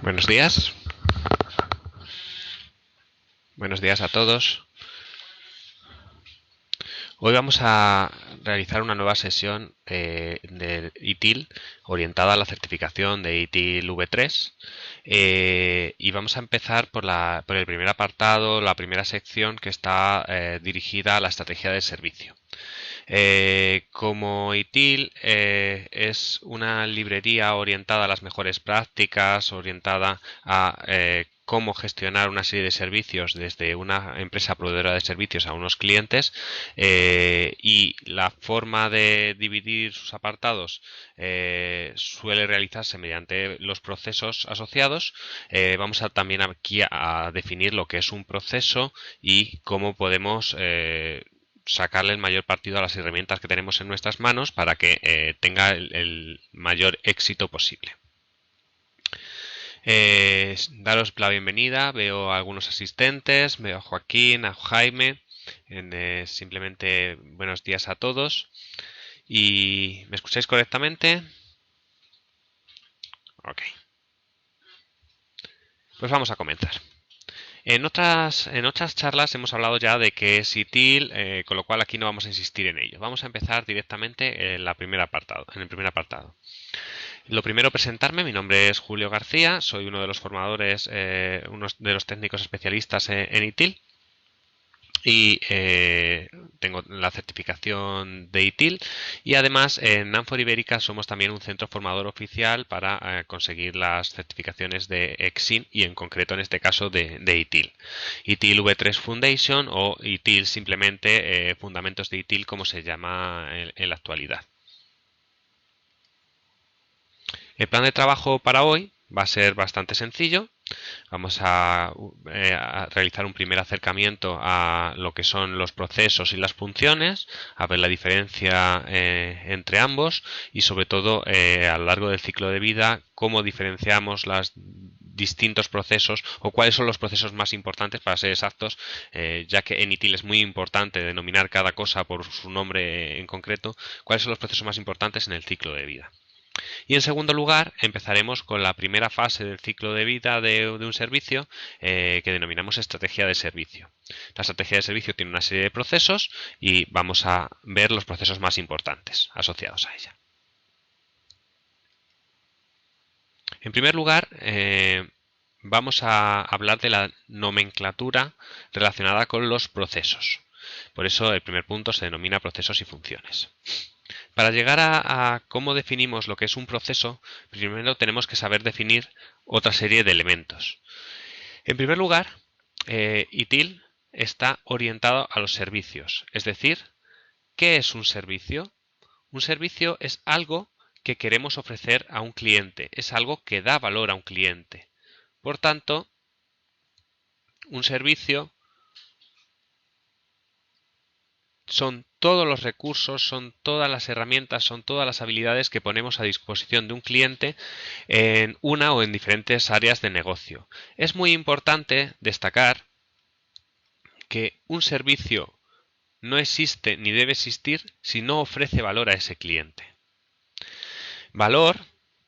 Buenos días. Buenos días a todos. Hoy vamos a realizar una nueva sesión de ITIL orientada a la certificación de ITIL V3 y vamos a empezar por el primer apartado, la primera sección que está dirigida a la estrategia de servicio. Como ITIL es una librería orientada a las mejores prácticas, orientada a cómo gestionar una serie de servicios desde una empresa proveedora de servicios a unos clientes, y la forma de dividir sus apartados suele realizarse mediante los procesos asociados. Vamos a también aquí a definir lo que es un proceso y cómo podemos sacarle el mayor partido a las herramientas que tenemos en nuestras manos para que tenga el mayor éxito posible. Daros la bienvenida, veo a algunos asistentes, veo a Joaquín, a Jaime, simplemente buenos días a todos. ¿Y me escucháis correctamente? Ok. Pues vamos a comenzar. En otras charlas hemos hablado ya de qué es ITIL, con lo cual aquí no vamos a insistir en ello. Vamos a empezar directamente en el primer apartado. Lo primero, presentarme. Mi nombre es Julio García, soy uno de los formadores, uno de los técnicos especialistas en ITIL. Y tengo la certificación de ITIL, y además en Nanfor Ibérica somos también un centro formador oficial para conseguir las certificaciones de EXIN y en concreto en este caso de ITIL. ITIL V3 Foundation o ITIL simplemente Fundamentos de ITIL, como se llama en la actualidad. El plan de trabajo para hoy va a ser bastante sencillo. Vamos a realizar un primer acercamiento a lo que son los procesos y las funciones, a ver la diferencia entre ambos y sobre todo a lo largo del ciclo de vida cómo diferenciamos los distintos procesos o cuáles son los procesos más importantes, para ser exactos, ya que en ITIL es muy importante denominar cada cosa por su nombre en concreto, cuáles son los procesos más importantes en el ciclo de vida. Y en segundo lugar, empezaremos con la primera fase del ciclo de vida de un servicio, que denominamos estrategia de servicio. La estrategia de servicio tiene una serie de procesos y vamos a ver los procesos más importantes asociados a ella. En primer lugar, vamos a hablar de la nomenclatura relacionada con los procesos. Por eso el primer punto se denomina procesos y funciones. Para llegar a cómo definimos lo que es un proceso, primero tenemos que saber definir otra serie de elementos. En primer lugar, ITIL está orientado a los servicios. Es decir, ¿qué es un servicio? Un servicio es algo que queremos ofrecer a un cliente, es algo que da valor a un cliente. Por tanto, un servicio son todos los recursos, son todas las herramientas, son todas las habilidades que ponemos a disposición de un cliente en una o en diferentes áreas de negocio. Es muy importante destacar que un servicio no existe ni debe existir si no ofrece valor a ese cliente. Valor,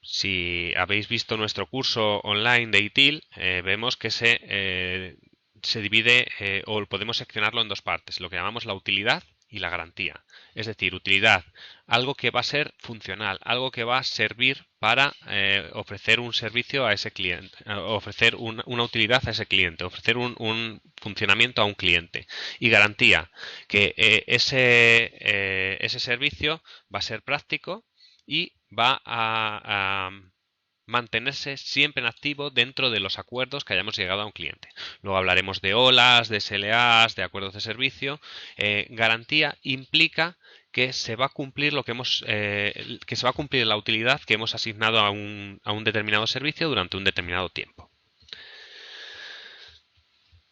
si habéis visto nuestro curso online de ITIL, vemos que se divide o podemos seccionarlo en dos partes, lo que llamamos la utilidad y la garantía. Es decir, utilidad, algo que va a ser funcional, algo que va a servir para ofrecer un servicio a ese cliente, ofrecer una utilidad a ese cliente, ofrecer un funcionamiento a un cliente. Y garantía, que ese servicio va a ser práctico y va a mantenerse siempre en activo dentro de los acuerdos que hayamos llegado a un cliente. Luego hablaremos de OLAs, de SLAs, de acuerdos de servicio. Garantía implica que se va a cumplir que se va a cumplir la utilidad que hemos asignado a un determinado servicio durante un determinado tiempo.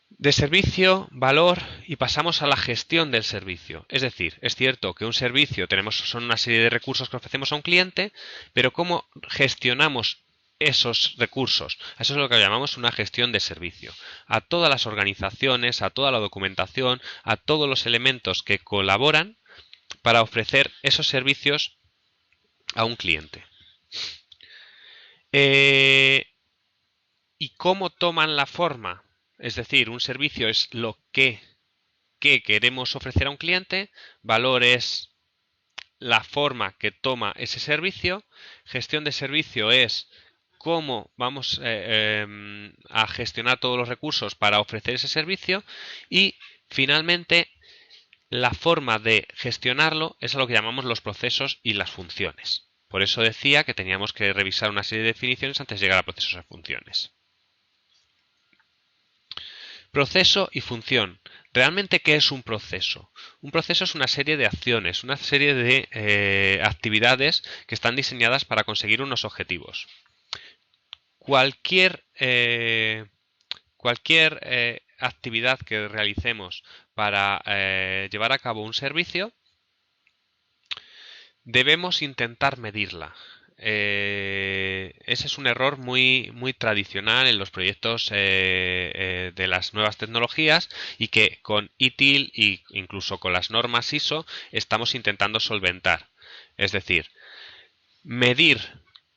De servicio, valor, y pasamos a la gestión del servicio. Es decir, es cierto que un servicio son una serie de recursos que ofrecemos a un cliente, pero ¿cómo gestionamos esos recursos? Eso es lo que llamamos una gestión de servicio. A todas las organizaciones, a toda la documentación, a todos los elementos que colaboran para ofrecer esos servicios a un cliente. y cómo toman la forma. Es decir, un servicio es lo que queremos ofrecer a un cliente, valor es la forma que toma ese servicio, gestión de servicio es cómo vamos a gestionar todos los recursos para ofrecer ese servicio y finalmente la forma de gestionarlo es a lo que llamamos los procesos y las funciones. Por eso decía que teníamos que revisar una serie de definiciones antes de llegar a procesos y funciones. Proceso y función. ¿Realmente qué es un proceso? Un proceso es una serie de acciones, una serie de actividades que están diseñadas para conseguir unos objetivos. Cualquier actividad que realicemos para llevar a cabo un servicio, debemos intentar medirla. Ese es un error muy tradicional en los proyectos de las nuevas tecnologías y que con ITIL e incluso con las normas ISO estamos intentando solventar. Es decir, medir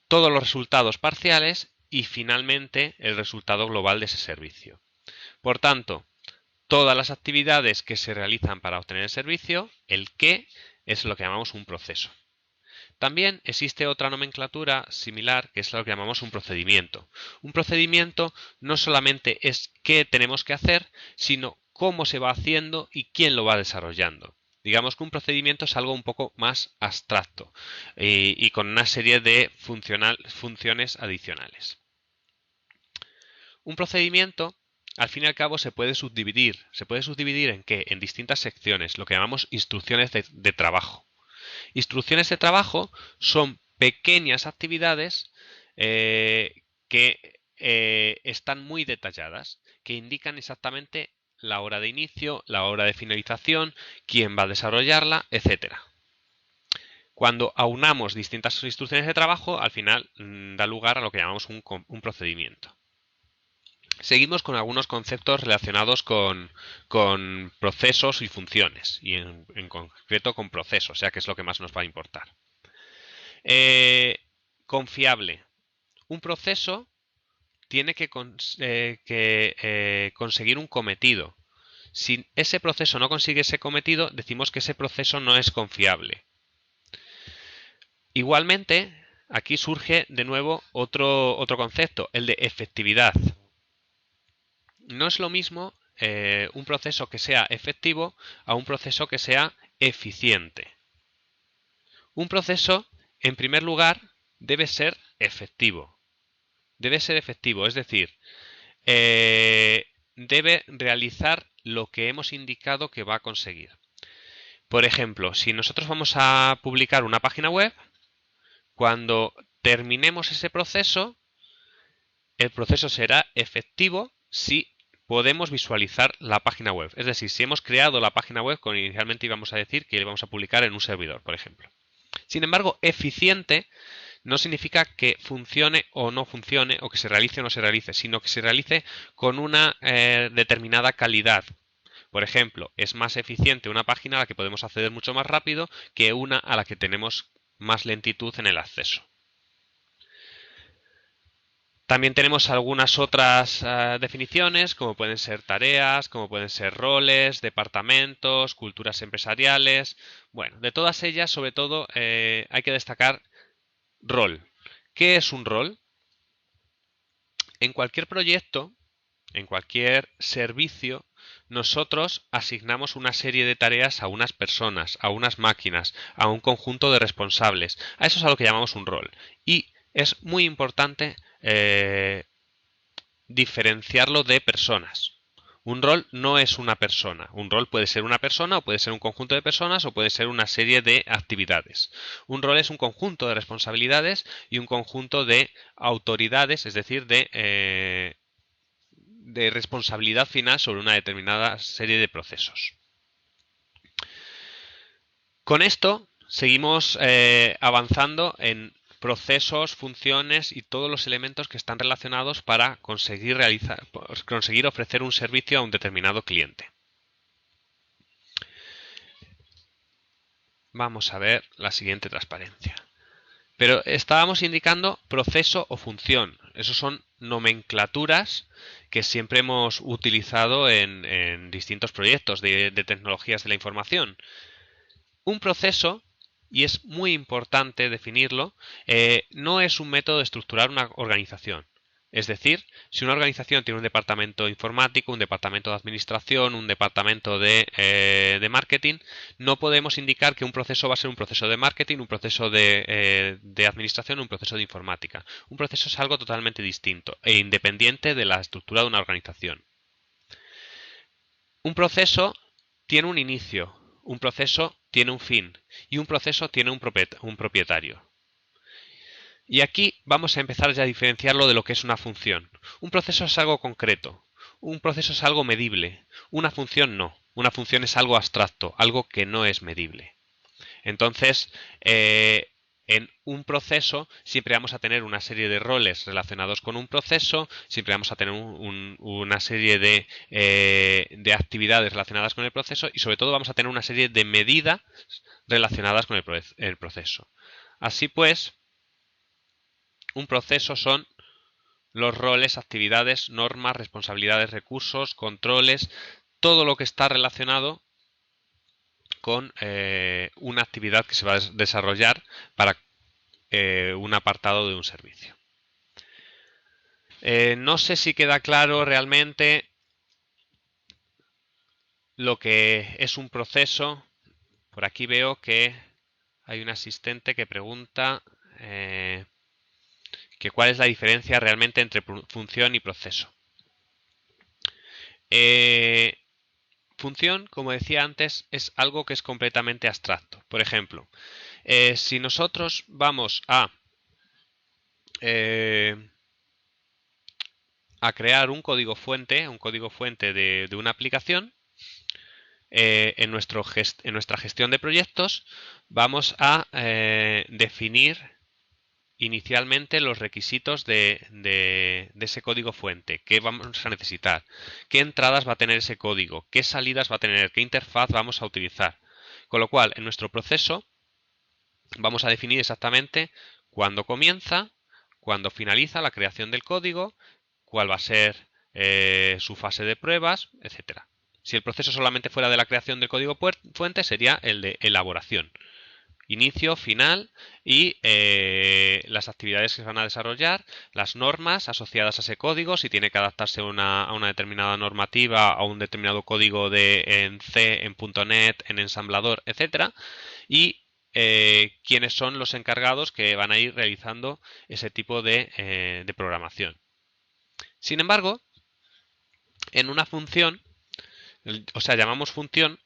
todos los resultados parciales y finalmente el resultado global de ese servicio. Por tanto, todas las actividades que se realizan para obtener el servicio, el qué es lo que llamamos un proceso. También existe otra nomenclatura similar que es lo que llamamos un procedimiento. Un procedimiento no solamente es qué tenemos que hacer, sino cómo se va haciendo y quién lo va desarrollando. Digamos que un procedimiento es algo un poco más abstracto y con una serie de funciones adicionales. Un procedimiento, al fin y al cabo, se puede subdividir. ¿Se puede subdividir en qué? En distintas secciones, lo que llamamos instrucciones de trabajo. Instrucciones de trabajo son pequeñas actividades que están muy detalladas, que indican exactamente la hora de inicio, la hora de finalización, quién va a desarrollarla, etc. Cuando aunamos distintas instrucciones de trabajo, al final da lugar a lo que llamamos un procedimiento. Seguimos con algunos conceptos relacionados con procesos y funciones, y en concreto con procesos, ya que es lo que más nos va a importar. Confiable. Un proceso tiene que conseguir un cometido. Si ese proceso no consigue ese cometido, decimos que ese proceso no es confiable. Igualmente, aquí surge de nuevo otro concepto, el de efectividad. No es lo mismo un proceso que sea efectivo a un proceso que sea eficiente. Un proceso, en primer lugar, debe ser efectivo. Debe ser efectivo, es decir, debe realizar lo que hemos indicado que va a conseguir. Por ejemplo, si nosotros vamos a publicar una página web, cuando terminemos ese proceso, el proceso será efectivo si podemos visualizar la página web. Es decir, si hemos creado la página web, como inicialmente íbamos a decir que le vamos a publicar en un servidor, por ejemplo. Sin embargo, eficiente no significa que funcione o no funcione, o que se realice o no se realice, sino que se realice con una determinada calidad. Por ejemplo, es más eficiente una página a la que podemos acceder mucho más rápido que una a la que tenemos más lentitud en el acceso. También tenemos algunas otras definiciones, como pueden ser tareas, como pueden ser roles, departamentos, culturas empresariales. Bueno, de todas ellas, sobre todo, hay que destacar rol. ¿Qué es un rol? En cualquier proyecto, en cualquier servicio, nosotros asignamos una serie de tareas a unas personas, a unas máquinas, a un conjunto de responsables. A eso es a lo que llamamos un rol. Y es muy importante diferenciarlo de personas. Un rol no es una persona. Un rol puede ser una persona o puede ser un conjunto de personas o puede ser una serie de actividades. Un rol es un conjunto de responsabilidades y un conjunto de autoridades, es decir, de responsabilidad final sobre una determinada serie de procesos. Con esto seguimos avanzando en procesos, funciones y todos los elementos que están relacionados para conseguir ofrecer un servicio a un determinado cliente. Vamos a ver la siguiente transparencia. Pero estábamos indicando proceso o función. Esos son nomenclaturas que siempre hemos utilizado en distintos proyectos de tecnologías de la información. Un proceso, y es muy importante definirlo, no es un método de estructurar una organización. Es decir, si una organización tiene un departamento informático, un departamento de administración, un departamento de marketing, no podemos indicar que un proceso va a ser un proceso de marketing, un proceso de administración, un proceso de informática. Un proceso es algo totalmente distinto e independiente de la estructura de una organización. Un proceso tiene un inicio, un proceso tiene un fin y un proceso tiene un propietario. Y aquí vamos a empezar ya a diferenciarlo de lo que es una función. Un proceso es algo concreto, un proceso es algo medible, una función no. Una función es algo abstracto, algo que no es medible. Entonces, en un proceso siempre vamos a tener una serie de roles relacionados con un proceso, siempre vamos a tener una serie de actividades relacionadas con el proceso y sobre todo vamos a tener una serie de medidas relacionadas con el proceso. Así pues, un proceso son los roles, actividades, normas, responsabilidades, recursos, controles, todo lo que está relacionado con una actividad que se va a desarrollar para un apartado de un servicio. No sé si queda claro realmente lo que es un proceso. Por aquí veo que hay un asistente que pregunta que cuál es la diferencia realmente entre función y proceso. Función, como decía antes, es algo que es completamente abstracto. Por ejemplo, si nosotros vamos a crear un código fuente de una aplicación, en nuestra gestión de proyectos vamos a definir inicialmente los requisitos de ese código fuente, qué vamos a necesitar, qué entradas va a tener ese código, qué salidas va a tener, qué interfaz vamos a utilizar. Con lo cual, en nuestro proceso vamos a definir exactamente cuándo comienza, cuándo finaliza la creación del código, cuál va a ser su fase de pruebas, etcétera. Si el proceso solamente fuera de la creación del código fuente, sería el de elaboración. Inicio, final y las actividades que se van a desarrollar, las normas asociadas a ese código, si tiene que adaptarse a una determinada normativa, a un determinado código en C, en .NET, en ensamblador, etcétera, y quiénes son los encargados que van a ir realizando ese tipo de programación. Sin embargo, en una función, o sea, llamamos función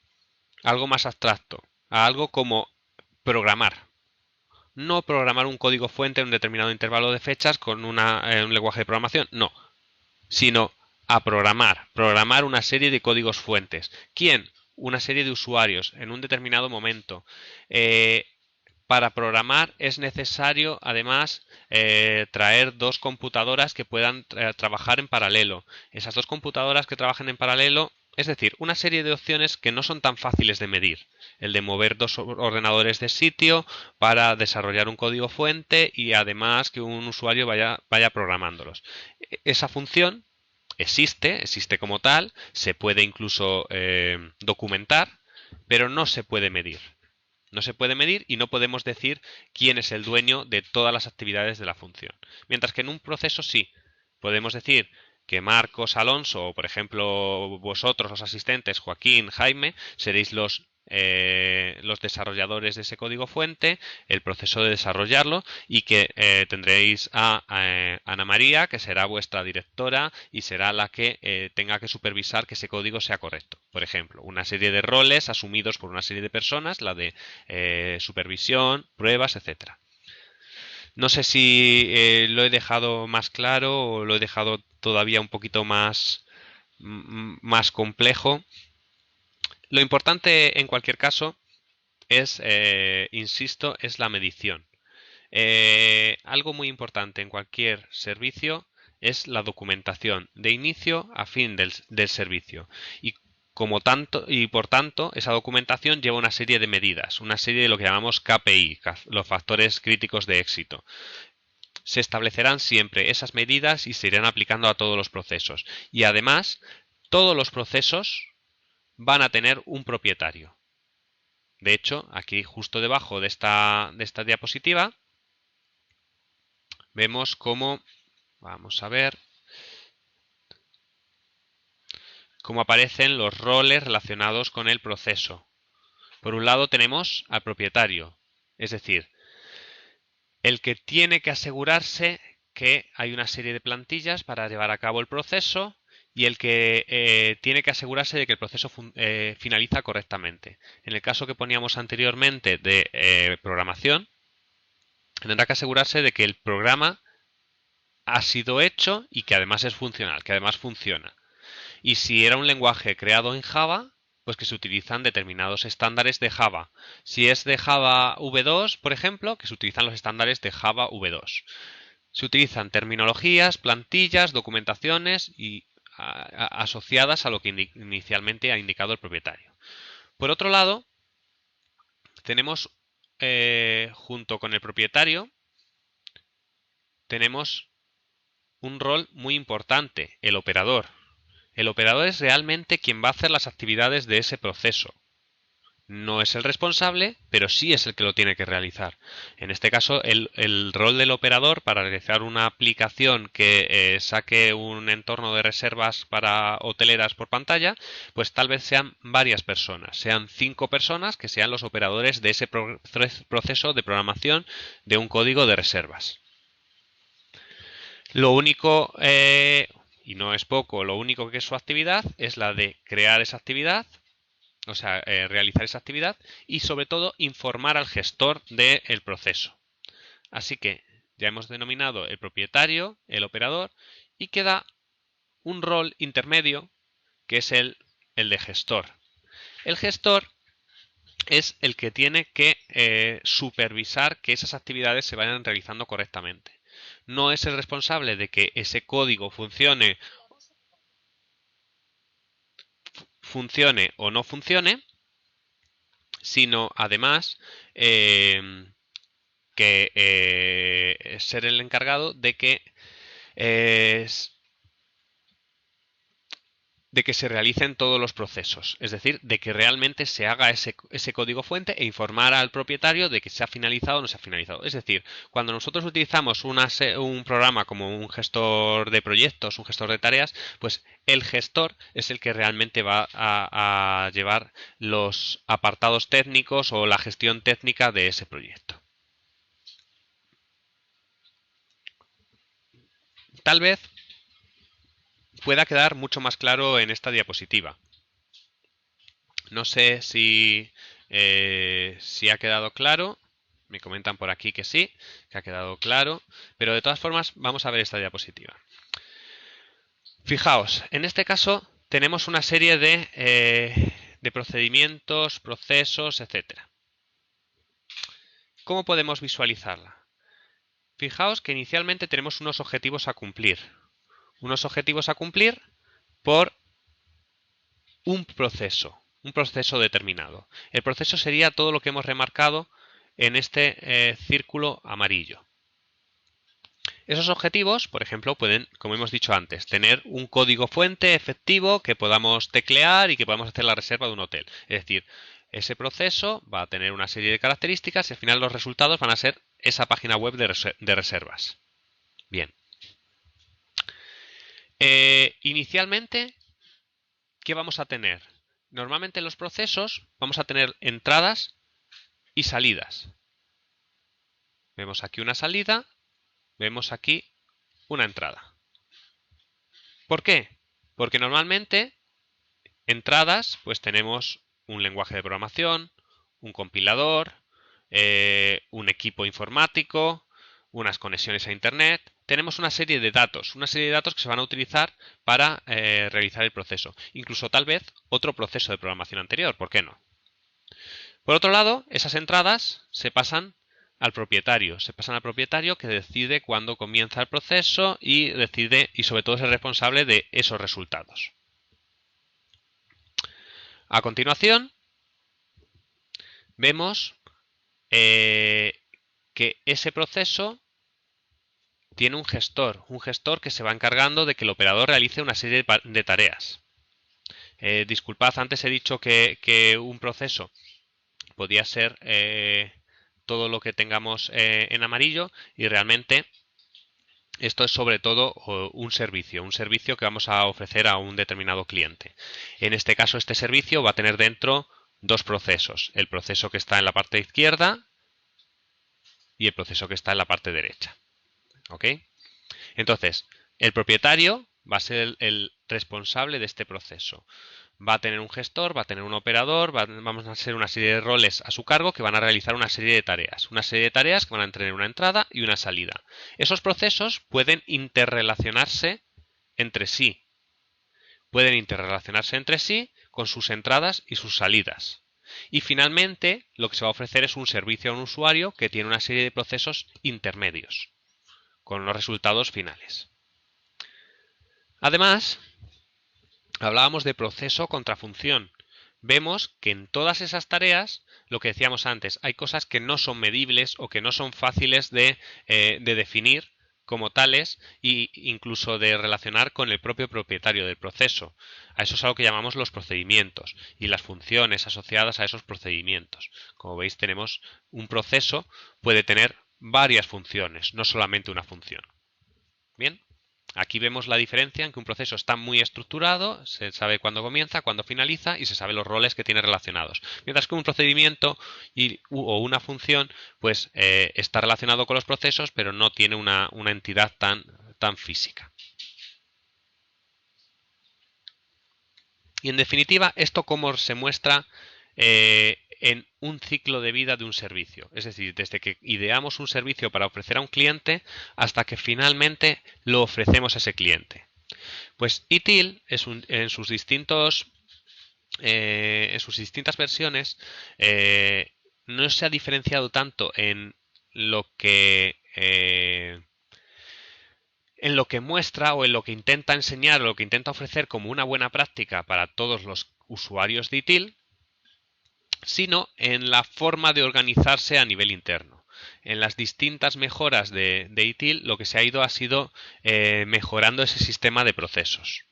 algo más abstracto, a algo como programar. No programar un código fuente en un determinado intervalo de fechas con un lenguaje de programación, no, sino a programar una serie de códigos fuentes. ¿Quién? Una serie de usuarios en un determinado momento. Para programar es necesario, además, traer dos computadoras que puedan trabajar en paralelo. Esas dos computadoras que trabajen en paralelo, es decir, una serie de opciones que no son tan fáciles de medir. El de mover dos ordenadores de sitio para desarrollar un código fuente y además que un usuario vaya programándolos. Esa función existe como tal, se puede incluso documentar, pero no se puede medir. No se puede medir y no podemos decir quién es el dueño de todas las actividades de la función. Mientras que en un proceso sí, podemos decir que Marcos, Alonso o por ejemplo vosotros los asistentes, Joaquín, Jaime, seréis los desarrolladores de ese código fuente, el proceso de desarrollarlo y que tendréis a Ana María, que será vuestra directora y será la que tenga que supervisar que ese código sea correcto. Por ejemplo, una serie de roles asumidos por una serie de personas, la de supervisión, pruebas, etcétera. No sé si lo he dejado más claro o lo he dejado todavía un poquito más complejo. Lo importante en cualquier caso es, insisto, es la medición. Algo muy importante en cualquier servicio es la documentación de inicio a fin del servicio. Y por tanto, esa documentación lleva una serie de medidas, una serie de lo que llamamos KPI, los factores críticos de éxito. se establecerán siempre esas medidas y se irán aplicando a todos los procesos. Y además, todos los procesos van a tener un propietario. De hecho, aquí justo debajo de esta diapositiva, vemos cómo, vamos a ver, cómo aparecen los roles relacionados con el proceso. Por un lado tenemos al propietario, es decir, el que tiene que asegurarse que hay una serie de plantillas para llevar a cabo el proceso y el que tiene que asegurarse de que el proceso finaliza correctamente. En el caso que poníamos anteriormente de programación, tendrá que asegurarse de que el programa ha sido hecho y que además es funcional, que además funciona. Y si era un lenguaje creado en Java, pues que se utilizan determinados estándares de Java. Si es de Java V2, por ejemplo, que se utilizan los estándares de Java V2. Se utilizan terminologías, plantillas, documentaciones y asociadas a lo que inicialmente ha indicado el propietario. Por otro lado, tenemos junto con el propietario, tenemos un rol muy importante, el operador. El operador es realmente quien va a hacer las actividades de ese proceso. No es el responsable, pero sí es el que lo tiene que realizar. En este caso, el rol del operador para realizar una aplicación que saque un entorno de reservas para hoteleras por pantalla, pues tal vez sean varias personas, sean 5 personas que sean los operadores de ese proceso de programación de un código de reservas. Lo único, y no es poco, lo único que es su actividad es la de crear esa actividad, o sea, realizar esa actividad y sobre todo informar al gestor del proceso. Así que ya hemos denominado el propietario, el operador y queda un rol intermedio que es el de gestor. El gestor es el que tiene que supervisar que esas actividades se vayan realizando correctamente. No es el responsable de que ese código funcione o no funcione, sino además que ser el encargado de que se realicen todos los procesos, es decir, de que realmente se haga ese código fuente e informar al propietario de que se ha finalizado o no se ha finalizado. Es decir, cuando nosotros utilizamos un programa como un gestor de proyectos, un gestor de tareas, pues el gestor es el que realmente va a llevar los apartados técnicos o la gestión técnica de ese proyecto. Tal vez pueda quedar mucho más claro en esta diapositiva. No sé si ha quedado claro. Me comentan por aquí que sí, que ha quedado claro. Pero de todas formas, vamos a ver esta diapositiva. Fijaos, en este caso tenemos una serie de procedimientos, procesos, etc. ¿Cómo podemos visualizarla? Fijaos que inicialmente tenemos unos objetivos a cumplir. Unos objetivos a cumplir por un proceso determinado. El proceso sería todo lo que hemos remarcado en este círculo amarillo. Esos objetivos, por ejemplo, pueden, como hemos dicho antes, tener un código fuente efectivo que podamos teclear y que podamos hacer la reserva de un hotel. Es decir, ese proceso va a tener una serie de características y al final los resultados van a ser esa página web de reservas. Bien. Inicialmente, ¿qué vamos a tener? Normalmente en los procesos vamos a tener entradas y salidas. Vemos aquí una salida, vemos aquí una entrada. ¿Por qué? Porque normalmente entradas, pues tenemos un lenguaje de programación, un compilador, un equipo informático, unas conexiones a Internet. Tenemos una serie de datos que se van a utilizar para realizar el proceso. Incluso tal vez otro proceso de programación anterior, ¿por qué no? Por otro lado, esas entradas se pasan al propietario. Se pasan al propietario que decide cuándo comienza el proceso y sobre todo es el responsable de esos resultados. A continuación, vemos que ese proceso tiene un gestor que se va encargando de que el operador realice una serie de tareas. Disculpad, antes he dicho que un proceso podía ser todo lo que tengamos en amarillo, y realmente esto es sobre todo un servicio que vamos a ofrecer a un determinado cliente. En este caso, este servicio va a tener dentro dos procesos: el proceso que está en la parte izquierda y el proceso que está en la parte derecha. ¿Ok? Entonces, el propietario va a ser el responsable de este proceso. Va a tener un gestor, va a tener un operador, vamos a hacer una serie de roles a su cargo que van a realizar una serie de tareas. Una serie de tareas que van a tener una entrada y una salida. Esos procesos pueden interrelacionarse entre sí. Pueden interrelacionarse entre sí con sus entradas y sus salidas. Y finalmente, lo que se va a ofrecer es un servicio a un usuario que tiene una serie de procesos intermedios con los resultados finales. Además, hablábamos de proceso contra función. Vemos que en todas esas tareas, lo que decíamos antes, hay cosas que no son medibles o que no son fáciles de definir como tales e incluso de relacionar con el propio propietario del proceso. A eso es algo que llamamos los procedimientos y las funciones asociadas a esos procedimientos. Como veis, tenemos un proceso, puede tener varias funciones, no solamente una función. Bien, aquí vemos la diferencia en que un proceso está muy estructurado, se sabe cuándo comienza, cuándo finaliza y se sabe los roles que tiene relacionados. Mientras que un procedimiento o una función pues está relacionado con los procesos, pero no tiene una entidad tan física. Y en definitiva, esto cómo se muestra en un ciclo de vida de un servicio. Es decir, desde que ideamos un servicio para ofrecer a un cliente hasta que finalmente lo ofrecemos a ese cliente. Pues ITIL en sus distintas versiones no se ha diferenciado tanto en lo que muestra o en lo que intenta enseñar o lo que intenta ofrecer como una buena práctica para todos los usuarios de ITIL, sino en la forma de organizarse a nivel interno. En las distintas mejoras de ITIL, lo que se ha sido mejorando ese sistema de procesos.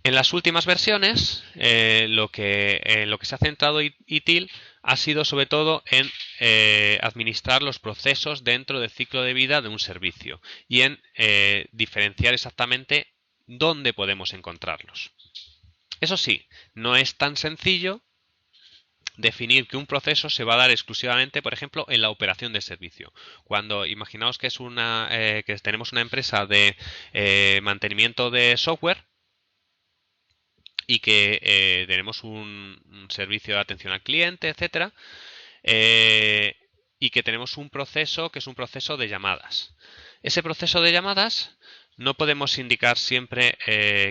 En las últimas versiones, lo que se ha centrado ITIL ha sido sobre todo en administrar los procesos dentro del ciclo de vida de un servicio y en diferenciar exactamente dónde podemos encontrarlos. Eso sí, no es tan sencillo definir que un proceso se va a dar exclusivamente, por ejemplo, en la operación de servicio. Cuando imaginaos que que tenemos una empresa de mantenimiento de software y que tenemos un servicio de atención al cliente, etcétera, y que tenemos un proceso que es un proceso de llamadas. Ese proceso de llamadas no podemos indicar siempre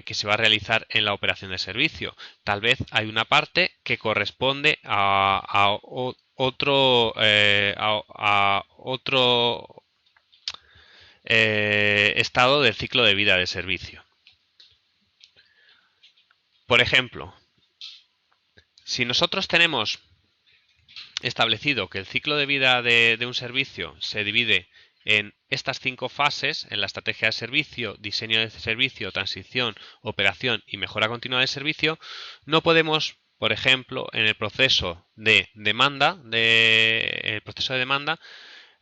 que se va a realizar en la operación de servicio. Tal vez hay una parte que corresponde a otro estado del ciclo de vida del servicio. Por ejemplo, si nosotros tenemos establecido que el ciclo de vida de un servicio se divide en estas 5 fases, en la estrategia de servicio, diseño de servicio, transición, operación y mejora continua del servicio, no podemos, por ejemplo, en el proceso de demanda,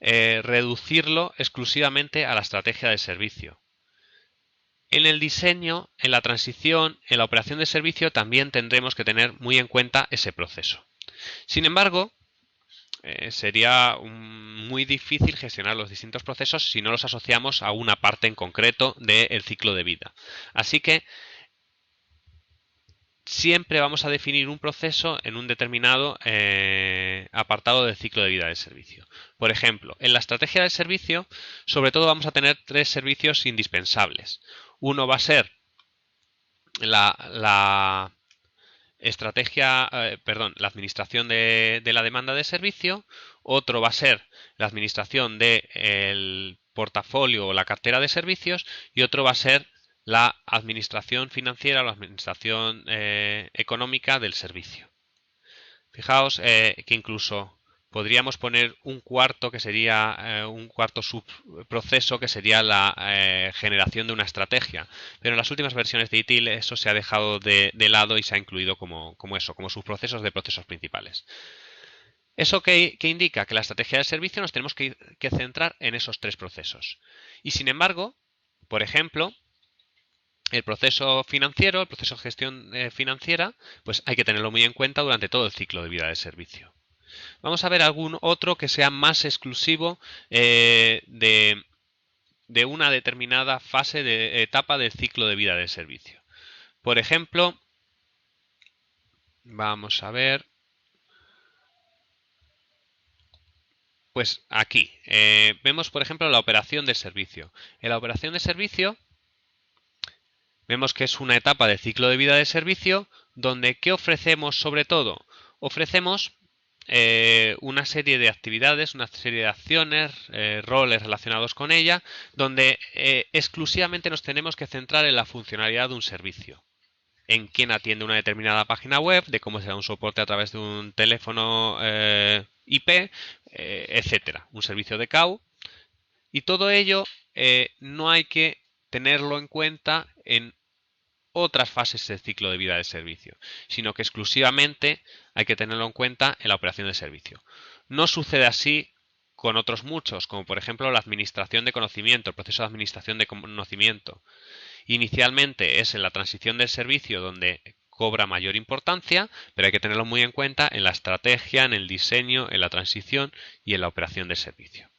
reducirlo exclusivamente a la estrategia de servicio. En el diseño, en la transición, en la operación de servicio también tendremos que tener muy en cuenta ese proceso. Sin embargo, sería muy difícil gestionar los distintos procesos si no los asociamos a una parte en concreto del ciclo de vida. Así que siempre vamos a definir un proceso en un determinado apartado del ciclo de vida del servicio. Por ejemplo, en la estrategia del servicio, sobre todo vamos a tener 3 servicios indispensables. Uno va a ser la administración de la demanda de servicio. Otro va a ser la administración del portafolio o la cartera de servicios, y otro va a ser la administración financiera o la administración económica del servicio. Fijaos que incluso podríamos poner un cuarto que sería un cuarto subproceso que sería la generación de una estrategia. Pero en las últimas versiones de ITIL eso se ha dejado de lado y se ha incluido como subprocesos de procesos principales. ¿Eso qué indica? Que la estrategia de servicio nos tenemos que centrar en esos tres procesos. Y sin embargo, por ejemplo, el proceso financiero, el proceso de gestión financiera, pues hay que tenerlo muy en cuenta durante todo el ciclo de vida del servicio. Vamos a ver algún otro que sea más exclusivo de una determinada fase de etapa del ciclo de vida del servicio. Por ejemplo, vamos a ver, pues aquí vemos, por ejemplo, la operación del servicio. En la operación de servicio vemos que es una etapa del ciclo de vida del servicio donde ¿qué ofrecemos sobre todo? Ofrecemos una serie de actividades, una serie de acciones, roles relacionados con ella, donde exclusivamente nos tenemos que centrar en la funcionalidad de un servicio, en quién atiende una determinada página web, de cómo se da un soporte a través de un teléfono IP, etcétera, un servicio de CAU, y todo ello no hay que tenerlo en cuenta en otras fases del ciclo de vida del servicio, sino que exclusivamente hay que tenerlo en cuenta en la operación de servicio. No sucede así con otros muchos, como por ejemplo la administración de conocimiento, el proceso de administración de conocimiento. Inicialmente es en la transición del servicio donde cobra mayor importancia, pero hay que tenerlo muy en cuenta en la estrategia, en el diseño, en la transición y en la operación del servicio.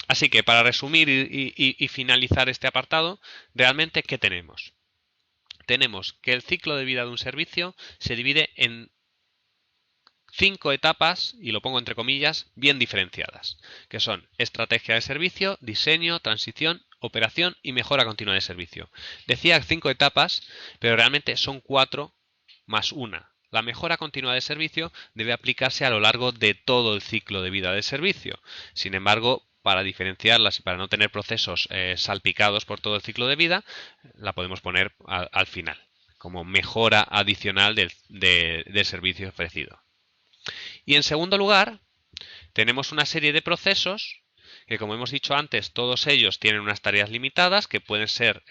Así que para resumir y finalizar este apartado, realmente ¿qué tenemos? Tenemos que el ciclo de vida de un servicio se divide en 5 etapas, y lo pongo entre comillas, bien diferenciadas, que son estrategia de servicio, diseño, transición, operación y mejora continua de servicio. Decía 5 etapas, pero realmente son 4 más una. La mejora continua de servicio debe aplicarse a lo largo de todo el ciclo de vida del servicio. Sin embargo, para diferenciarlas y para no tener procesos salpicados por todo el ciclo de vida, la podemos poner al final, como mejora adicional del servicio ofrecido. Y en segundo lugar, tenemos una serie de procesos que, como hemos dicho antes, todos ellos tienen unas tareas limitadas que pueden ser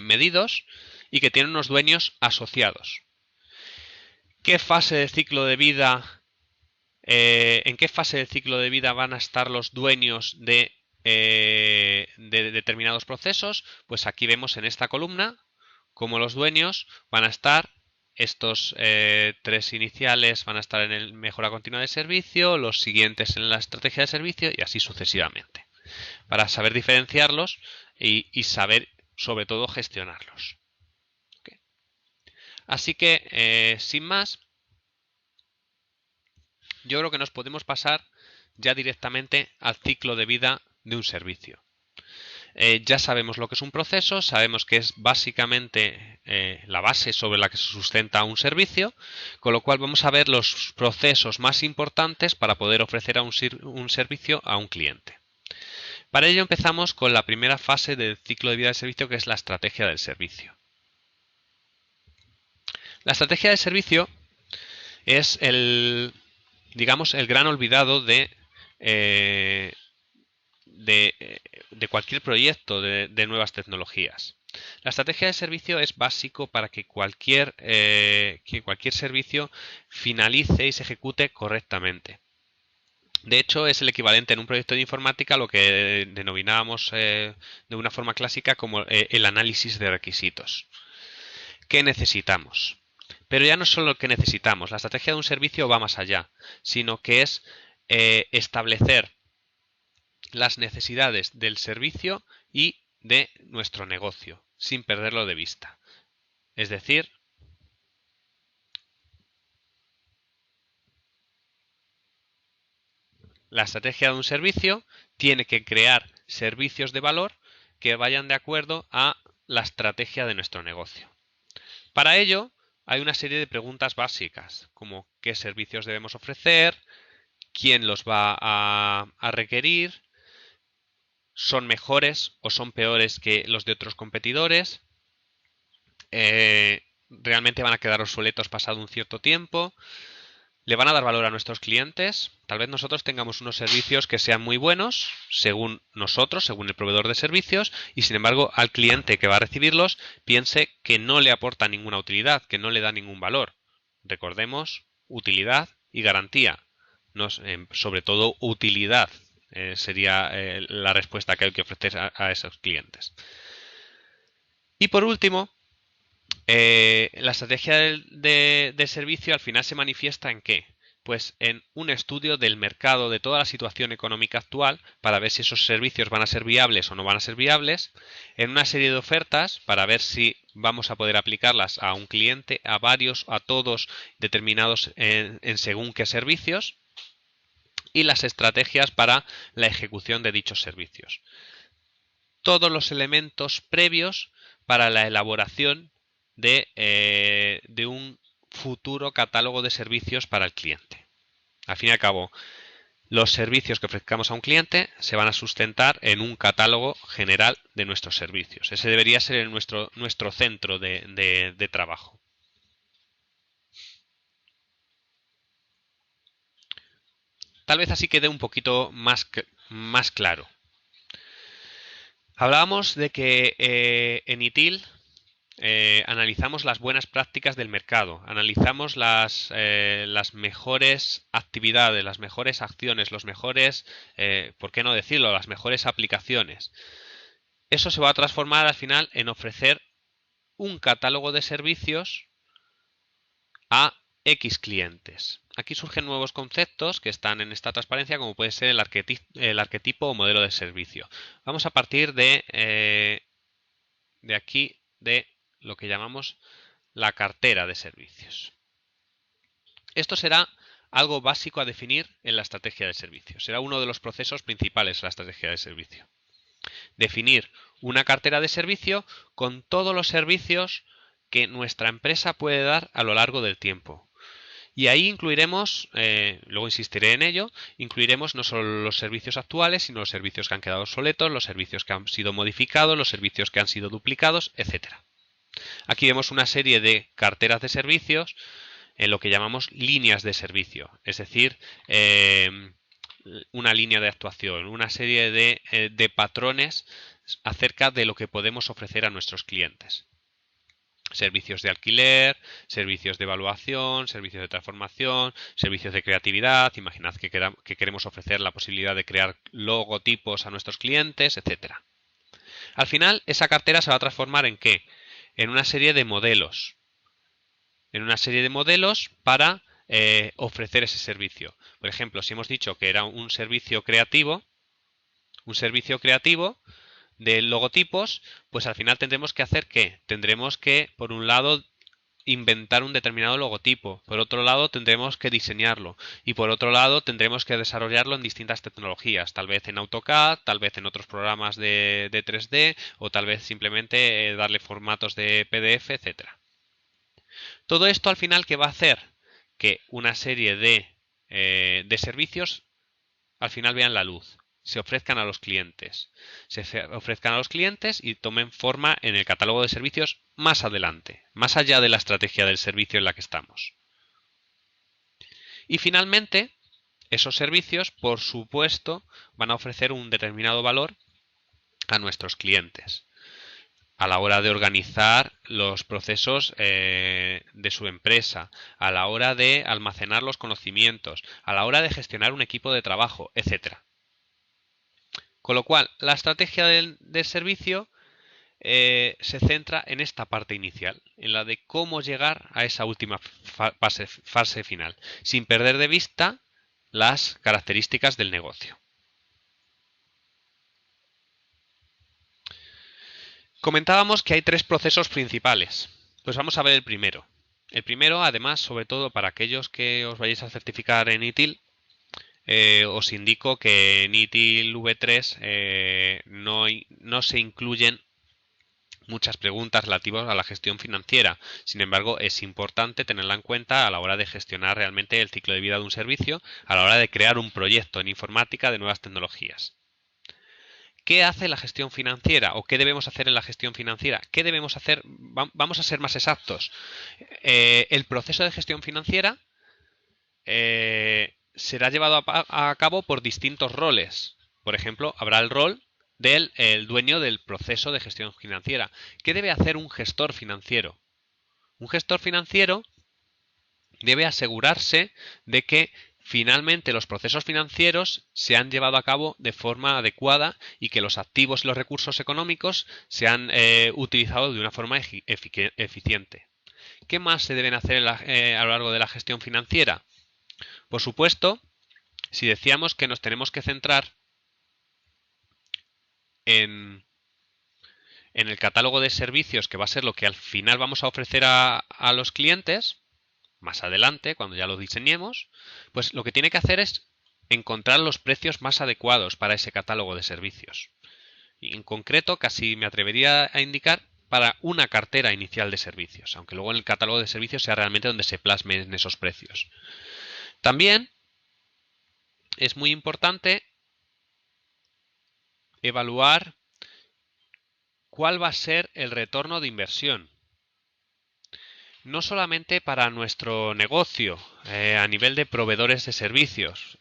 medidos y que tienen unos dueños asociados. ¿Qué fase de ciclo de vida, en qué fase del ciclo de vida van a estar los dueños de determinados procesos? Pues aquí vemos en esta columna cómo los dueños van a estar. Estos tres iniciales van a estar en el mejora continua de servicio, los siguientes en la estrategia de servicio y así sucesivamente. Para saber diferenciarlos y saber sobre todo gestionarlos. ¿Okay? Así que, sin más, yo creo que nos podemos pasar ya directamente al ciclo de vida de un servicio. Ya sabemos lo que es un proceso, sabemos que es básicamente la base sobre la que se sustenta un servicio, con lo cual vamos a ver los procesos más importantes para poder ofrecer un servicio a un cliente. Para ello empezamos con la primera fase del ciclo de vida del servicio, que es la estrategia del servicio. La estrategia del servicio es digamos, el gran olvidado de cualquier proyecto de nuevas tecnologías. La estrategia de servicio es básico para que cualquier servicio finalice y se ejecute correctamente. De hecho, es el equivalente en un proyecto de informática a lo que denominábamos de una forma clásica como el análisis de requisitos. ¿Qué necesitamos? Pero ya no es solo lo que necesitamos, la estrategia de un servicio va más allá, sino que es establecer las necesidades del servicio y de nuestro negocio, sin perderlo de vista. Es decir, la estrategia de un servicio tiene que crear servicios de valor que vayan de acuerdo a la estrategia de nuestro negocio. Para ello, hay una serie de preguntas básicas, como qué servicios debemos ofrecer, quién los va a requerir, son mejores o son peores que los de otros competidores, realmente van a quedar obsoletos pasado un cierto tiempo, le van a dar valor a nuestros clientes. Tal vez nosotros tengamos unos servicios que sean muy buenos, según nosotros, según el proveedor de servicios, y sin embargo al cliente que va a recibirlos piense que no le aporta ninguna utilidad, que no le da ningún valor. Recordemos, utilidad y garantía. Sobre todo utilidad sería la respuesta que hay que ofrecer a esos clientes. Y por último, la estrategia de servicio al final se manifiesta ¿en qué? Pues en un estudio del mercado de toda la situación económica actual para ver si esos servicios van a ser viables o no van a ser viables, en una serie de ofertas para ver si vamos a poder aplicarlas a un cliente, a varios, a todos determinados en según qué servicios, y las estrategias para la ejecución de dichos servicios. Todos los elementos previos para la elaboración de un futuro catálogo de servicios para el cliente. Al fin y al cabo, los servicios que ofrezcamos a un cliente se van a sustentar en un catálogo general de nuestros servicios. Ese debería ser nuestro centro de trabajo. Tal vez así quede un poquito más claro. Hablábamos de que en ITIL analizamos las buenas prácticas del mercado, analizamos las mejores actividades, las mejores acciones, los mejores, ¿por qué no decirlo?, las mejores aplicaciones. Eso se va a transformar al final en ofrecer un catálogo de servicios a X clientes. Aquí surgen nuevos conceptos que están en esta transparencia, como puede ser el arquetipo o modelo de servicio. Vamos a partir de aquí, de lo que llamamos la cartera de servicios. Esto será algo básico a definir en la estrategia de servicio. Será uno de los procesos principales de la estrategia de servicio. Definir una cartera de servicio con todos los servicios que nuestra empresa puede dar a lo largo del tiempo. Y ahí incluiremos, luego insistiré en ello, incluiremos no solo los servicios actuales, sino los servicios que han quedado obsoletos, los servicios que han sido modificados, los servicios que han sido duplicados, etc. Aquí vemos una serie de carteras de servicios en lo que llamamos líneas de servicio, es decir, una línea de actuación, una serie de patrones acerca de lo que podemos ofrecer a nuestros clientes. Servicios de alquiler, servicios de evaluación, servicios de transformación, servicios de creatividad. Imaginad que queremos ofrecer la posibilidad de crear logotipos a nuestros clientes, etc. Al final, esa cartera se va a transformar ¿en qué? En una serie de modelos. En una serie de modelos para ofrecer ese servicio. Por ejemplo, si hemos dicho que era un servicio creativo de logotipos, pues al final tendremos que hacer ¿qué? Tendremos que, por un lado, inventar un determinado logotipo, por otro lado tendremos que diseñarlo y por otro lado tendremos que desarrollarlo en distintas tecnologías, tal vez en AutoCAD, tal vez en otros programas de 3D o tal vez simplemente darle formatos de PDF, etc. Todo esto al final, ¿qué va a hacer? Que una serie de servicios al final vean la luz, se ofrezcan a los clientes. Y tomen forma en el catálogo de servicios más adelante, más allá de la estrategia del servicio en la que estamos. Y finalmente, esos servicios, por supuesto, van a ofrecer un determinado valor a nuestros clientes a la hora de organizar los procesos de su empresa, a la hora de almacenar los conocimientos, a la hora de gestionar un equipo de trabajo, etc. Con lo cual, la estrategia del servicio se centra en esta parte inicial, en la de cómo llegar a esa última fase final, sin perder de vista las características del negocio. Comentábamos que hay tres procesos principales. Pues vamos a ver el primero. El primero, además, sobre todo para aquellos que os vayáis a certificar en ITIL, os indico que en ITIL V3 no se incluyen muchas preguntas relativas a la gestión financiera. Sin embargo, es importante tenerla en cuenta a la hora de gestionar realmente el ciclo de vida de un servicio, a la hora de crear un proyecto en informática de nuevas tecnologías. ¿Qué hace la gestión financiera o qué debemos hacer en la gestión financiera? ¿Qué debemos hacer? Vamos a ser más exactos. El proceso de gestión financiera será llevado a cabo por distintos roles. Por ejemplo, habrá el rol del el dueño del proceso de gestión financiera. ¿Qué debe hacer un gestor financiero? Un gestor financiero debe asegurarse de que finalmente los procesos financieros se han llevado a cabo de forma adecuada y que los activos y los recursos económicos se han utilizado de una forma eficiente. ¿Qué más se deben hacer a lo largo de la gestión financiera? Por supuesto, si decíamos que nos tenemos que centrar en el catálogo de servicios, que va a ser lo que al final vamos a ofrecer a los clientes, más adelante, cuando ya lo diseñemos, pues lo que tiene que hacer es encontrar los precios más adecuados para ese catálogo de servicios. Y en concreto, casi me atrevería a indicar para una cartera inicial de servicios, aunque luego en el catálogo de servicios sea realmente donde se plasmen esos precios. También es muy importante evaluar cuál va a ser el retorno de inversión. No solamente para nuestro negocio, a nivel de proveedores de servicios,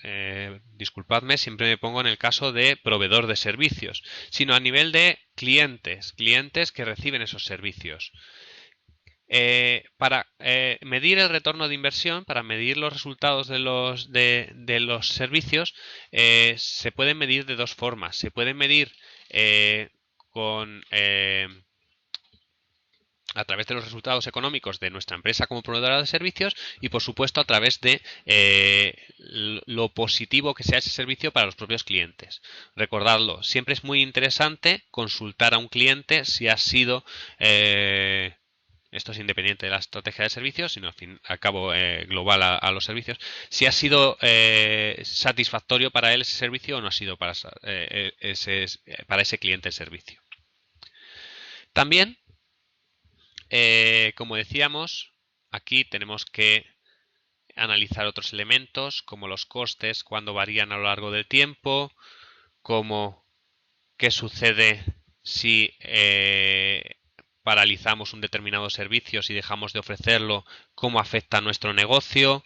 disculpadme, siempre me pongo en el caso de proveedor de servicios, sino a nivel de clientes que reciben esos servicios. Para medir el retorno de inversión, para medir los resultados de los servicios, se pueden medir de dos formas. Se pueden medir con a través de los resultados económicos de nuestra empresa como proveedora de servicios y, por supuesto, a través de lo positivo que sea ese servicio para los propios clientes. Recordadlo, siempre es muy interesante consultar a un cliente si ha sido... esto es independiente de la estrategia de servicios, sino al fin y al cabo global a los servicios, si ha sido satisfactorio para él ese servicio o no ha sido para ese cliente el servicio. También, como decíamos, aquí tenemos que analizar otros elementos como los costes, cuando varían a lo largo del tiempo, como qué sucede si paralizamos un determinado servicio, si dejamos de ofrecerlo, cómo afecta a nuestro negocio,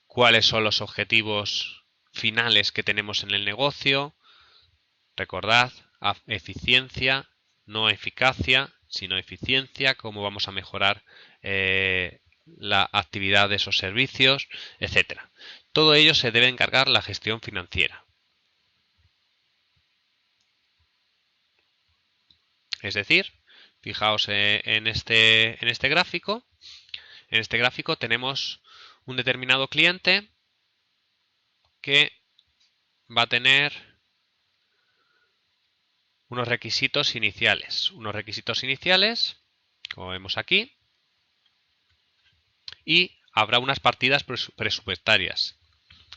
cuáles son los objetivos finales que tenemos en el negocio. Recordad, eficiencia, no eficacia, sino eficiencia, cómo vamos a mejorar la actividad de esos servicios, etcétera. Todo ello se debe encargar la gestión financiera. Es decir, fijaos en este gráfico. En este gráfico tenemos un determinado cliente que va a tener unos requisitos iniciales. Unos requisitos iniciales, como vemos aquí, y habrá unas partidas presupuestarias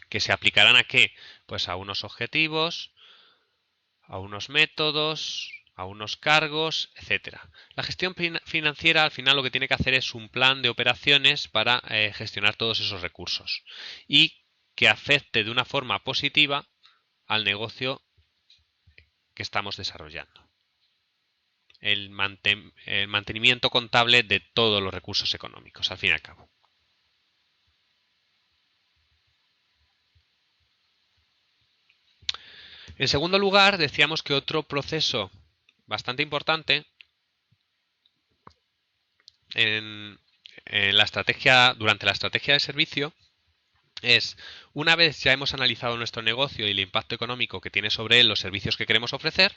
que se aplicarán ¿a qué? Pues a unos objetivos, a unos métodos, a unos cargos, etcétera. La gestión financiera al final lo que tiene que hacer es un plan de operaciones para gestionar todos esos recursos y que afecte de una forma positiva al negocio que estamos desarrollando. El mantenimiento contable de todos los recursos económicos, al fin y al cabo. En segundo lugar, decíamos que otro proceso bastante importante durante la estrategia de servicio es, una vez ya hemos analizado nuestro negocio y el impacto económico que tiene sobre él los servicios que queremos ofrecer,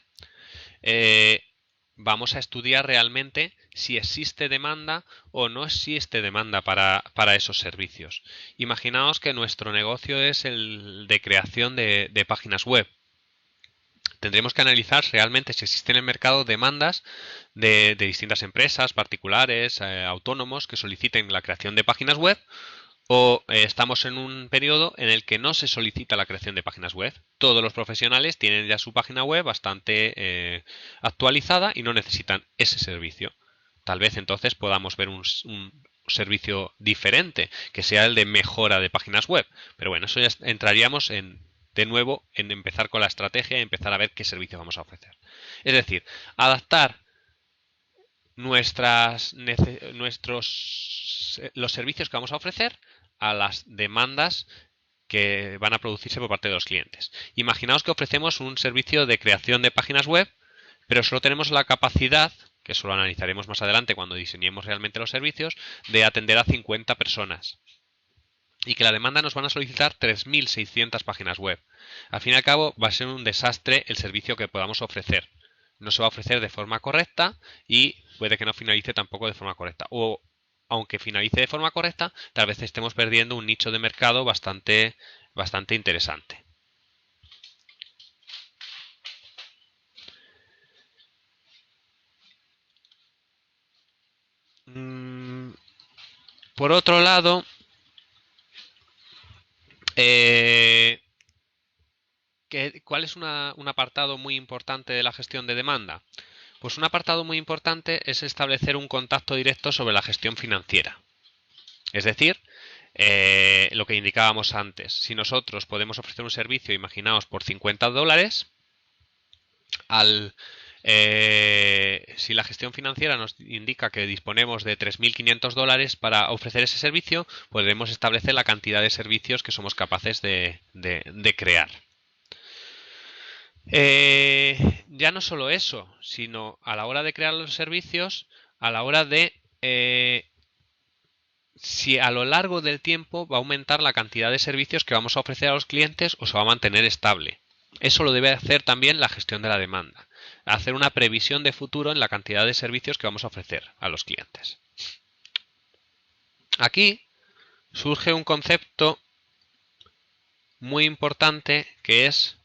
vamos a estudiar realmente si existe demanda o no existe demanda para esos servicios. Imaginaos que nuestro negocio es el de creación de páginas web. Tendremos que analizar realmente si existen en el mercado demandas de distintas empresas, particulares, autónomos que soliciten la creación de páginas web, o estamos en un periodo en el que no se solicita la creación de páginas web. Todos los profesionales tienen ya su página web bastante actualizada y no necesitan ese servicio. Tal vez entonces podamos ver un servicio diferente, que sea el de mejora de páginas web. Pero bueno, eso ya entraríamos de nuevo en empezar con la estrategia y empezar a ver qué servicios vamos a ofrecer. Es decir, adaptar los servicios que vamos a ofrecer a las demandas que van a producirse por parte de los clientes. Imaginaos que ofrecemos un servicio de creación de páginas web, pero solo tenemos la capacidad, que eso lo analizaremos más adelante cuando diseñemos realmente los servicios, de atender a 50 personas. Y que la demanda nos van a solicitar 3.600 páginas web. Al fin y al cabo va a ser un desastre el servicio que podamos ofrecer. No se va a ofrecer de forma correcta y puede que no finalice tampoco de forma correcta. O aunque finalice de forma correcta, tal vez estemos perdiendo un nicho de mercado bastante interesante. Por otro lado, ¿cuál es un apartado muy importante de la gestión de demanda? Pues un apartado muy importante es establecer un contacto directo sobre la gestión financiera. Es decir, lo que indicábamos antes, si nosotros podemos ofrecer un servicio, imaginaos, por $50, si la gestión financiera nos indica que disponemos de $3.500 para ofrecer ese servicio, podremos establecer la cantidad de servicios que somos capaces de crear. Ya no solo eso, sino a la hora de crear los servicios, a la hora de si a lo largo del tiempo va a aumentar la cantidad de servicios que vamos a ofrecer a los clientes o se va a mantener estable. Eso lo debe hacer también la gestión de la demanda. Hacer una previsión de futuro en la cantidad de servicios que vamos a ofrecer a los clientes. Aquí surge un concepto muy importante que es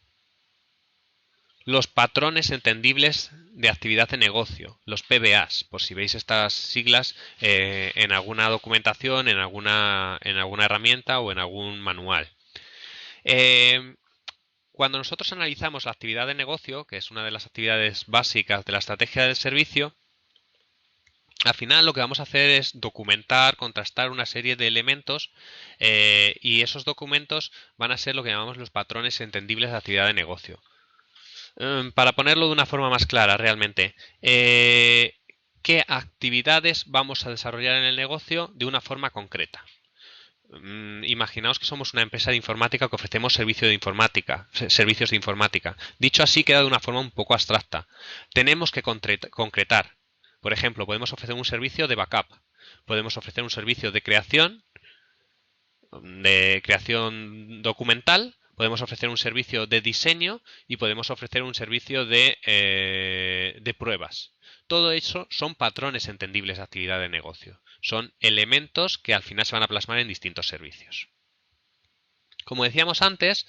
los patrones entendibles de actividad de negocio, los PBAs, por si veis estas siglas en alguna documentación, en alguna herramienta o en algún manual. Cuando nosotros analizamos la actividad de negocio, que es una de las actividades básicas de la estrategia del servicio, al final lo que vamos a hacer es documentar, contrastar una serie de elementos y esos documentos van a ser lo que llamamos los patrones entendibles de actividad de negocio. Para ponerlo de una forma más clara realmente, ¿qué actividades vamos a desarrollar en el negocio de una forma concreta? Imaginaos que somos una empresa de informática que ofrecemos servicios de informática. Dicho así queda de una forma un poco abstracta. Tenemos que concretar. Por ejemplo, podemos ofrecer un servicio de backup. Podemos ofrecer un servicio de creación documental. Podemos ofrecer un servicio de diseño y podemos ofrecer un servicio de pruebas. Todo eso son patrones entendibles de actividad de negocio. Son elementos que al final se van a plasmar en distintos servicios. Como decíamos antes,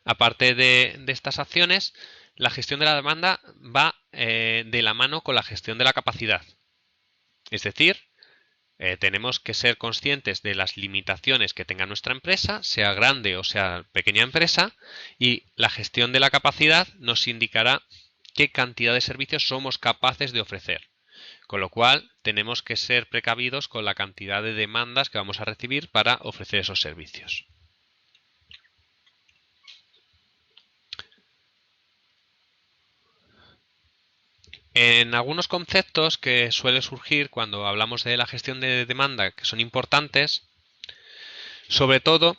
aparte de estas acciones, la gestión de la demanda va de la mano con la gestión de la capacidad. Es decir, tenemos que ser conscientes de las limitaciones que tenga nuestra empresa, sea grande o sea pequeña empresa, y la gestión de la capacidad nos indicará qué cantidad de servicios somos capaces de ofrecer. Con lo cual, tenemos que ser precavidos con la cantidad de demandas que vamos a recibir para ofrecer esos servicios. En algunos conceptos que suele surgir cuando hablamos de la gestión de demanda que son importantes, sobre todo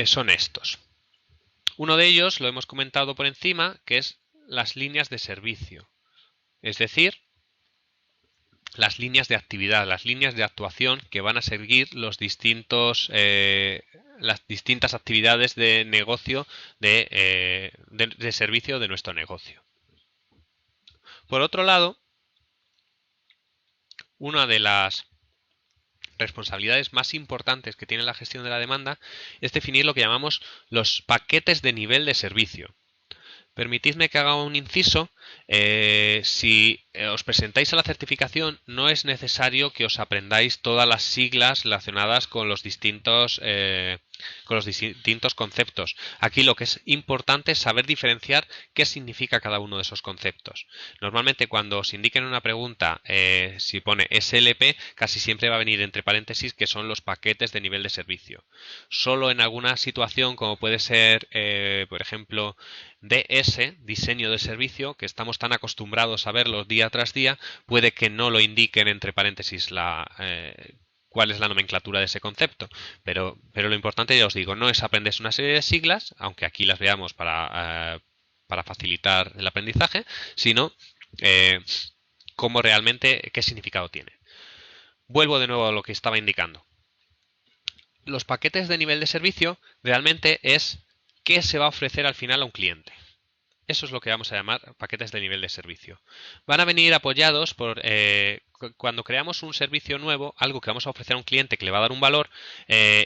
son estos. Uno de ellos lo hemos comentado por encima, que es las líneas de servicio. Es decir, las líneas de actividad, las líneas de actuación que van a seguir las distintas actividades de negocio, de servicio de nuestro negocio. Por otro lado, una de las responsabilidades más importantes que tiene la gestión de la demanda es definir lo que llamamos los paquetes de nivel de servicio. Permitidme que haga un inciso. Si os presentáis a la certificación, no es necesario que os aprendáis todas las siglas relacionadas con los distintos conceptos. Aquí lo que es importante es saber diferenciar qué significa cada uno de esos conceptos. Normalmente cuando os indiquen una pregunta, si pone SLP, casi siempre va a venir entre paréntesis que son los paquetes de nivel de servicio. Solo en alguna situación, como puede ser, por ejemplo, DS, diseño de servicio, que estamos tan acostumbrados a verlo día tras día, puede que no lo indiquen entre paréntesis cuál es la nomenclatura de ese concepto. Pero lo importante, ya os digo, no es aprenderse una serie de siglas, aunque aquí las veamos para facilitar el aprendizaje, sino cómo realmente, qué significado tiene. Vuelvo de nuevo a lo que estaba indicando. Los paquetes de nivel de servicio realmente es qué se va a ofrecer al final a un cliente. Eso es lo que vamos a llamar paquetes de nivel de servicio. Van a venir apoyados por, cuando creamos un servicio nuevo, algo que vamos a ofrecer a un cliente que le va a dar un valor,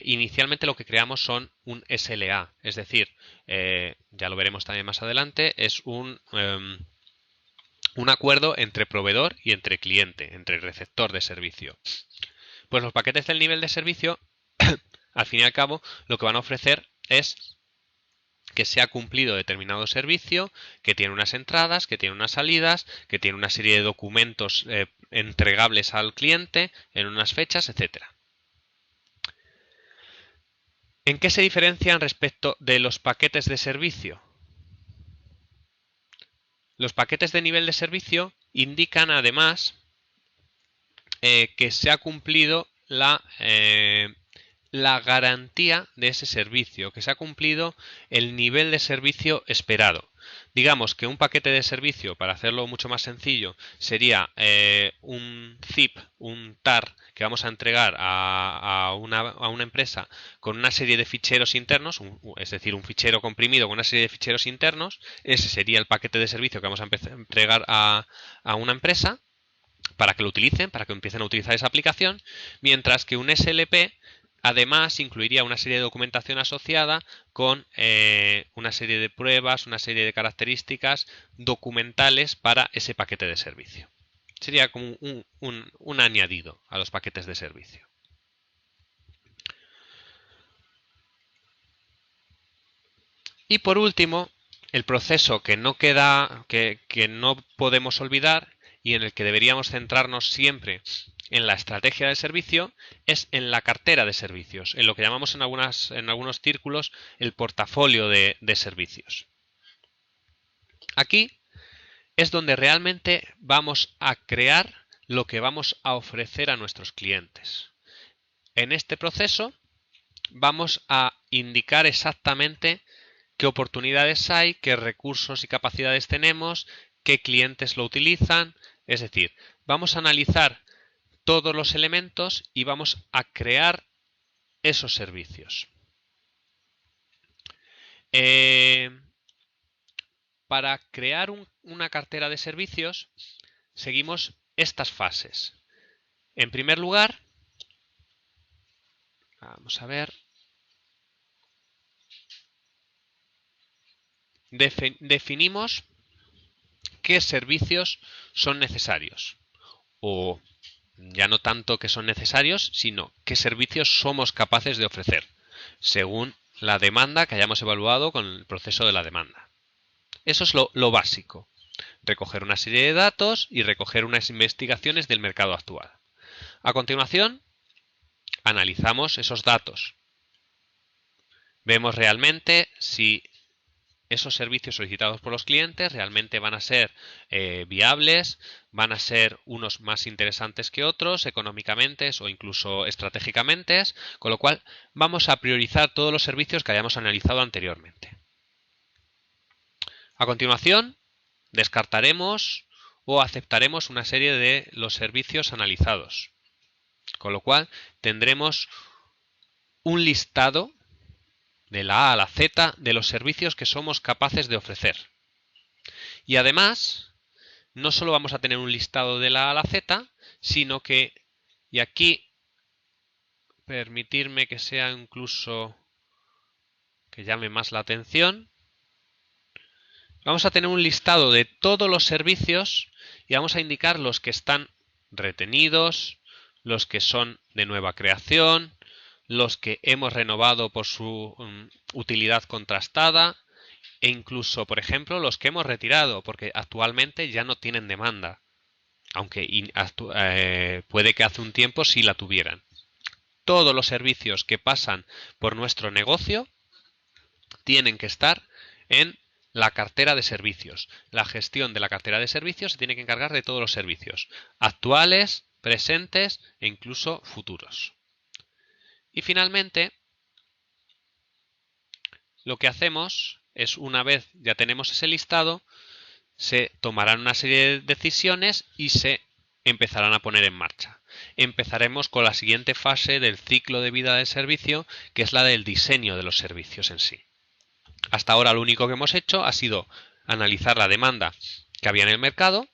inicialmente lo que creamos son un SLA, es decir, ya lo veremos también más adelante, es un acuerdo entre proveedor y entre cliente, entre receptor de servicio. Pues los paquetes del nivel de servicio, al fin y al cabo, lo que van a ofrecer es que se ha cumplido determinado servicio, que tiene unas entradas, que tiene unas salidas, que tiene una serie de documentos entregables al cliente en unas fechas, etc. ¿En qué se diferencian respecto de los paquetes de servicio? Los paquetes de nivel de servicio indican además que se ha cumplido la garantía de ese servicio, que se ha cumplido el nivel de servicio esperado. Digamos que un paquete de servicio, para hacerlo mucho más sencillo, sería un zip, un tar que vamos a entregar a una empresa con una serie de ficheros internos, es decir, un fichero comprimido con una serie de ficheros internos. Ese sería el paquete de servicio que vamos a entregar a una empresa para que lo utilicen, para que empiecen a utilizar esa aplicación, mientras que un SLP además incluiría una serie de documentación asociada con una serie de pruebas, una serie de características documentales para ese paquete de servicio. Sería como un añadido a los paquetes de servicio. Y por último, el proceso que no podemos olvidar y en el que deberíamos centrarnos siempre en la estrategia de servicio es en la cartera de servicios, en lo que llamamos en algunos círculos el portafolio de servicios. Aquí es donde realmente vamos a crear lo que vamos a ofrecer a nuestros clientes. En este proceso vamos a indicar exactamente qué oportunidades hay, qué recursos y capacidades tenemos, qué clientes lo utilizan. Es decir, vamos a analizar todos los elementos y vamos a crear esos servicios. Para crear una cartera de servicios seguimos estas fases. En primer lugar, vamos a ver, definimos qué servicios son necesarios, o ya no tanto que son necesarios, sino qué servicios somos capaces de ofrecer, según la demanda que hayamos evaluado con el proceso de la demanda. Eso es lo básico. Recoger una serie de datos y recoger unas investigaciones del mercado actual. A continuación, analizamos esos datos. Vemos realmente si esos servicios solicitados por los clientes realmente van a ser viables, van a ser unos más interesantes que otros económicamente o incluso estratégicamente, con lo cual vamos a priorizar todos los servicios que hayamos analizado anteriormente. A continuación, descartaremos o aceptaremos una serie de los servicios analizados, con lo cual tendremos un listado de la A a la Z de los servicios que somos capaces de ofrecer. Y además, no solo vamos a tener un listado de la A a la Z, sino que, y aquí permitirme que sea incluso que llame más la atención, vamos a tener un listado de todos los servicios y vamos a indicar los que están retenidos, los que son de nueva creación, los que hemos renovado por su utilidad contrastada e incluso, por ejemplo, los que hemos retirado porque actualmente ya no tienen demanda, aunque puede que hace un tiempo sí la tuvieran. Todos los servicios que pasan por nuestro negocio tienen que estar en la cartera de servicios. La gestión de la cartera de servicios se tiene que encargar de todos los servicios, actuales, presentes e incluso futuros. Y finalmente, lo que hacemos es, una vez ya tenemos ese listado, se tomarán una serie de decisiones y se empezarán a poner en marcha. Empezaremos con la siguiente fase del ciclo de vida del servicio, que es la del diseño de los servicios en sí. Hasta ahora lo único que hemos hecho ha sido analizar la demanda que había en el mercado,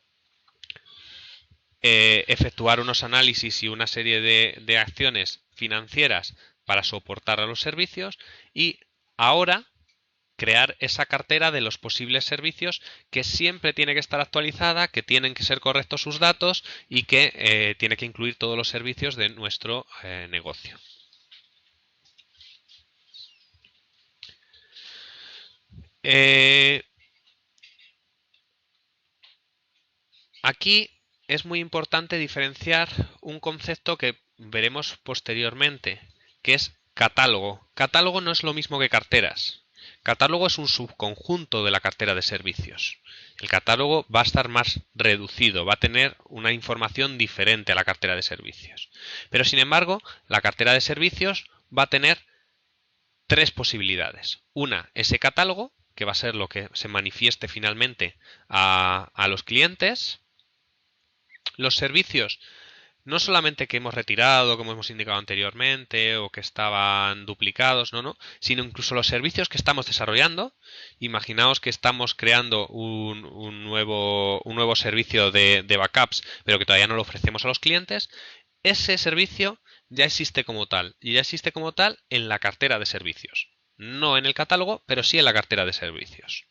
efectuar unos análisis y una serie de acciones financieras para soportar a los servicios y ahora crear esa cartera de los posibles servicios que siempre tiene que estar actualizada, que tienen que ser correctos sus datos y que tiene que incluir todos los servicios de nuestro negocio. Aquí es muy importante diferenciar un concepto que veremos posteriormente, que es catálogo. Catálogo no es lo mismo que carteras. Catálogo es un subconjunto de la cartera de servicios. El catálogo va a estar más reducido, va a tener una información diferente a la cartera de servicios. Pero sin embargo, la cartera de servicios va a tener tres posibilidades. Una, ese catálogo, que va a ser lo que se manifieste finalmente a los clientes. Los servicios, no solamente que hemos retirado, como hemos indicado anteriormente, o que estaban duplicados, no, sino incluso los servicios que estamos desarrollando. Imaginaos que estamos creando un nuevo servicio de backups, pero que todavía no lo ofrecemos a los clientes. Ese servicio ya existe como tal, y ya existe como tal en la cartera de servicios. No en el catálogo, pero sí en la cartera de servicios.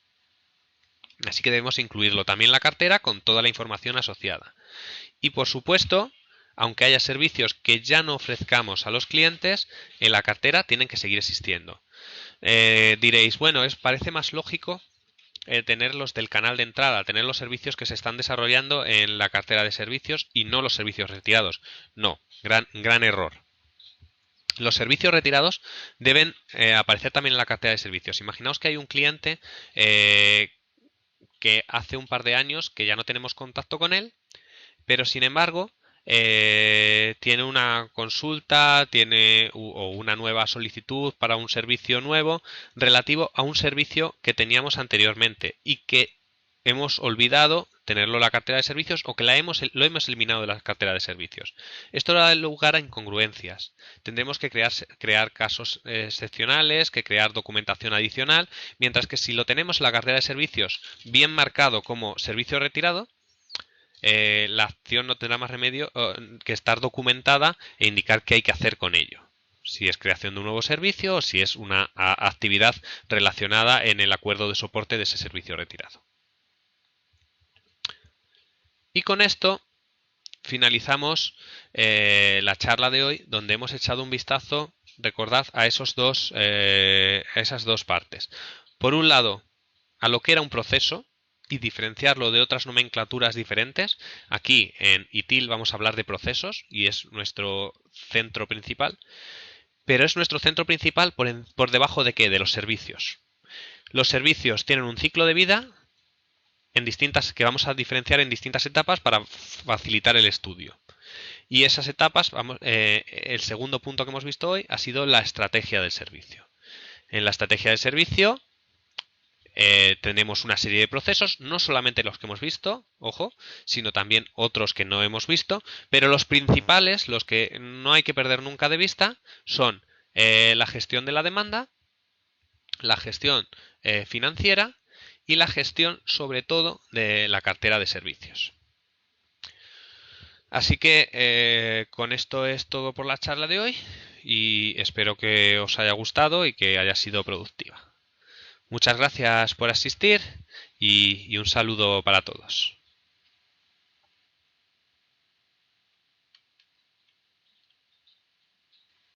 Así que debemos incluirlo también en la cartera con toda la información asociada. Y por supuesto, aunque haya servicios que ya no ofrezcamos a los clientes, en la cartera tienen que seguir existiendo. Diréis, bueno, parece más lógico tener los del canal de entrada, tener los servicios que se están desarrollando en la cartera de servicios y no los servicios retirados. No, gran error. Los servicios retirados deben aparecer también en la cartera de servicios. Imaginaos que hay un cliente que hace un par de años que ya no tenemos contacto con él, pero sin embargo tiene una consulta, o una nueva solicitud para un servicio nuevo relativo a un servicio que teníamos anteriormente y que hemos olvidado tenerlo en la cartera de servicios o que lo hemos eliminado de la cartera de servicios. Esto da lugar a incongruencias. Tendremos que crear casos excepcionales, que crear documentación adicional, mientras que si lo tenemos en la cartera de servicios bien marcado como servicio retirado, la acción no tendrá más remedio que estar documentada e indicar qué hay que hacer con ello. Si es creación de un nuevo servicio o si es una actividad relacionada en el acuerdo de soporte de ese servicio retirado. Y con esto finalizamos la charla de hoy, donde hemos echado un vistazo, recordad, a esas dos partes. Por un lado, a lo que era un proceso y diferenciarlo de otras nomenclaturas diferentes. Aquí en ITIL vamos a hablar de procesos y es nuestro centro principal. Pero es nuestro centro principal por debajo de ¿qué? De los servicios. Los servicios tienen un ciclo de vida que vamos a diferenciar en distintas etapas para facilitar el estudio. Y esas etapas, el segundo punto que hemos visto hoy ha sido la estrategia del servicio. En la estrategia del servicio tenemos una serie de procesos, no solamente los que hemos visto, ojo, sino también otros que no hemos visto, pero los principales, los que no hay que perder nunca de vista, son la gestión de la demanda, la gestión financiera y la gestión, sobre todo, de la cartera de servicios. Así que con esto es todo por la charla de hoy y espero que os haya gustado y que haya sido productiva. Muchas gracias por asistir y un saludo para todos.